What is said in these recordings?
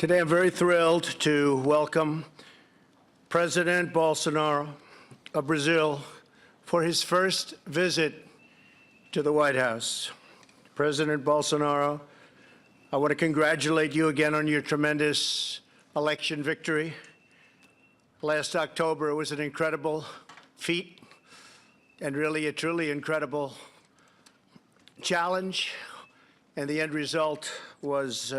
Today, I'm very thrilled to welcome President Bolsonaro of Brazil for his first visit to the White House. President Bolsonaro, I want to congratulate you again on your tremendous election victory. Last October, it was an incredible feat and really a truly incredible challenge, and the end result was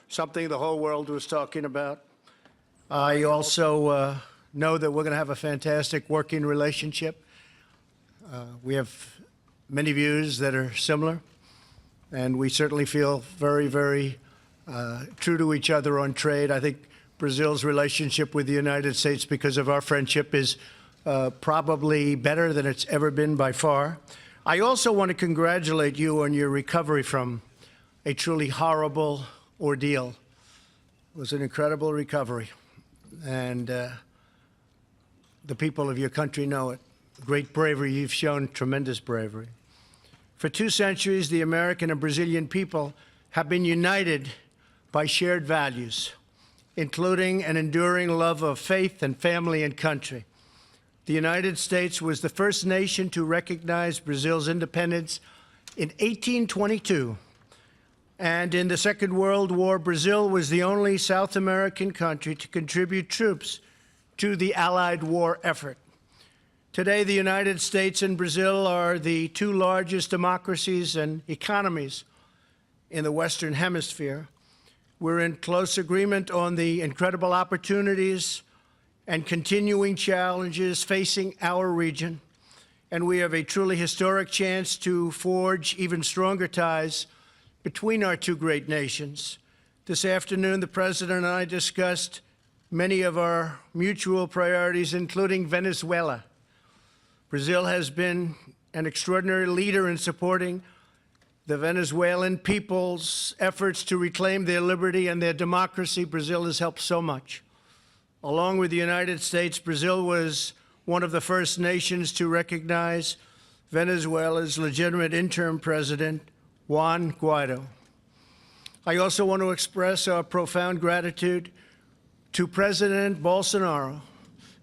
something the whole world was talking about. I also know that we're going to have a fantastic working relationship. We have many views that are similar, and we certainly feel very, very true to each other on trade. I think Brazil's relationship with the United States, because of our friendship, is probably better than it's ever been by far. I also want to congratulate you on your recovery from a truly horrible ordeal. It was an incredible recovery, and the people of your country know it. Great bravery. You've shown tremendous bravery. For 2 centuries, the American and Brazilian people have been united by shared values, including an enduring love of faith and family and country. The United States was the first nation to recognize Brazil's independence in 1822. And in the Second World War, Brazil was the only South American country to contribute troops to the Allied war effort. Today, the United States and Brazil are the 2 largest democracies and economies in the Western Hemisphere. We're in close agreement on the incredible opportunities and continuing challenges facing our region, and we have a truly historic chance to forge even stronger ties between our 2 great nations. This afternoon, the President and I discussed many of our mutual priorities, including Venezuela. Brazil has been an extraordinary leader in supporting the Venezuelan people's efforts to reclaim their liberty and their democracy. Brazil has helped so much. Along with the United States, Brazil was one of the first nations to recognize Venezuela's legitimate interim president, Juan Guaido. I also want to express our profound gratitude to President Bolsonaro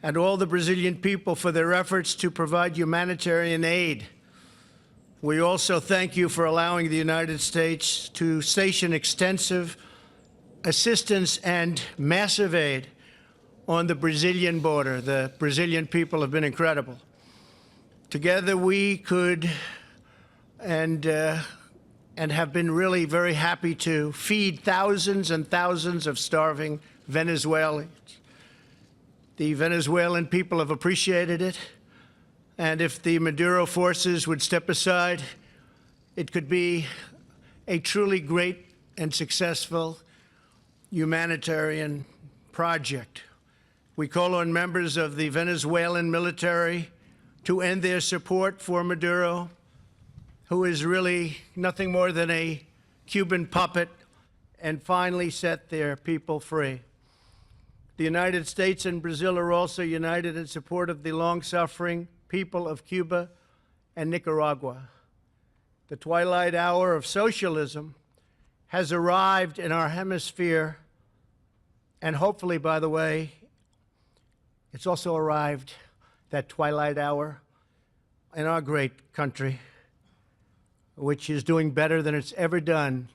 and all the Brazilian people for their efforts to provide humanitarian aid. We also thank you for allowing the United States to station extensive assistance and massive aid on the Brazilian border. The Brazilian people have been incredible. Together we could and have been really very happy to feed thousands and thousands of starving Venezuelans. The Venezuelan people have appreciated it, and if the Maduro forces would step aside, it could be a truly great and successful humanitarian project. We call on members of the Venezuelan military to end their support for Maduro, who is really nothing more than a Cuban puppet, and finally set their people free. The United States and Brazil are also united in support of the long-suffering people of Cuba and Nicaragua. The twilight hour of socialism has arrived in our hemisphere, and hopefully, by the way, it's also arrived, that twilight hour, in our great country, which is doing better than it's ever done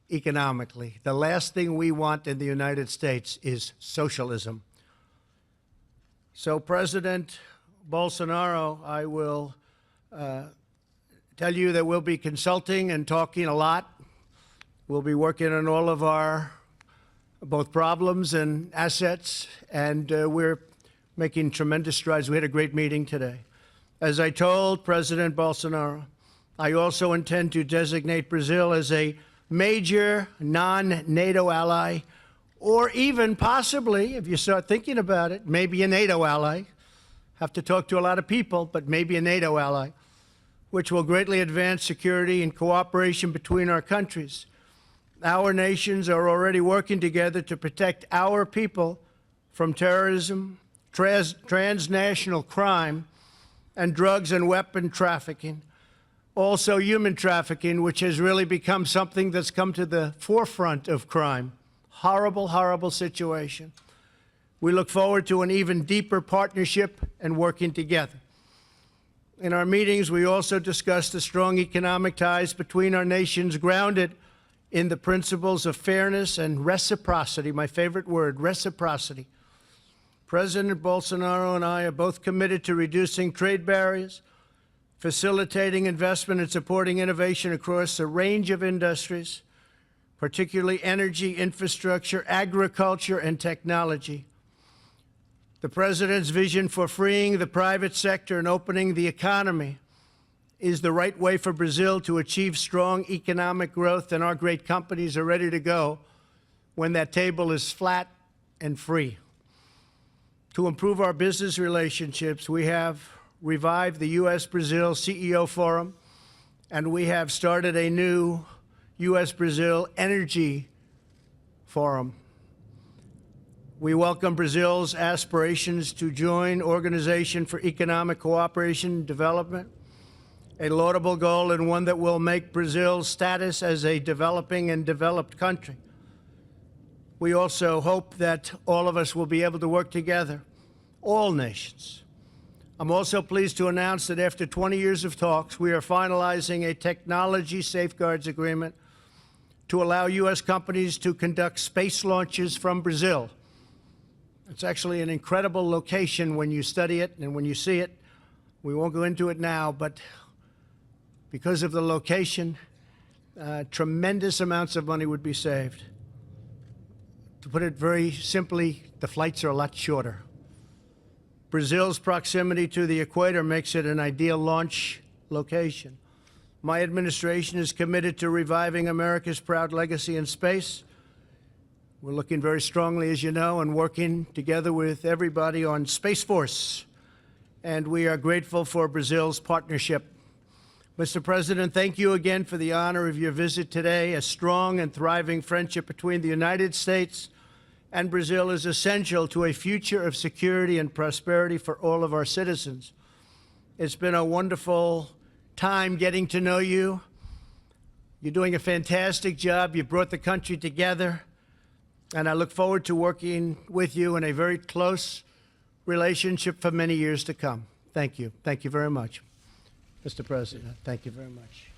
economically. The last thing we want in the United States is socialism. So, President Bolsonaro, I will tell you that we'll be consulting and talking a lot. We'll be working on all of our both problems and assets, and we're making tremendous strides. We had a great meeting today. As I told President Bolsonaro, I also intend to designate Brazil as a major non-NATO ally, or even possibly, if you start thinking about it, maybe a NATO ally. Have to talk to a lot of people, but maybe a NATO ally, which will greatly advance security and cooperation between our countries. Our nations are already working together to protect our people from terrorism, transnational crime, and drugs and weapon trafficking. Also human trafficking, which has really become something that's come to the forefront of crime. horrible, horrible situation. We look forward to an even deeper partnership and working together. In our meetings, we also discussed the strong economic ties between our nations grounded in the principles of fairness and reciprocity, my favorite word, reciprocity. President Bolsonaro and I are both committed to reducing trade barriers, facilitating investment and supporting innovation across a range of industries, particularly energy, infrastructure, agriculture, and technology. The President's vision for freeing the private sector and opening the economy is the right way for Brazil to achieve strong economic growth, and our great companies are ready to go when that table is flat and free. To improve our business relationships, we have revived the U.S.-Brazil CEO Forum, and we have started a new U.S.-Brazil Energy Forum. We welcome Brazil's aspirations to join Organization for Economic Cooperation and Development, a laudable goal and one that will make Brazil's status as a developing and developed country. We also hope that all of us will be able to work together, all nations. I'm also pleased to announce that after 20 years of talks, we are finalizing a technology safeguards agreement to allow U.S. companies to conduct space launches from Brazil. It's actually an incredible location when you study it and when you see it. We won't go into it now, but because of the location, tremendous amounts of money would be saved. To put it very simply, the flights are a lot shorter. Brazil's proximity to the equator makes it an ideal launch location. My administration is committed to reviving America's proud legacy in space. We're looking very strongly, as you know, and working together with everybody on Space Force. And we are grateful for Brazil's partnership. Mr. President, thank you again for the honor of your visit today. A strong and thriving friendship between the United States and Brazil is essential to a future of security and prosperity for all of our citizens. It's been a wonderful time getting to know you. You're doing a fantastic job. You brought the country together, and I look forward to working with you in a very close relationship for many years to come. Thank you. Thank you very much. Mr. President, thank you very much.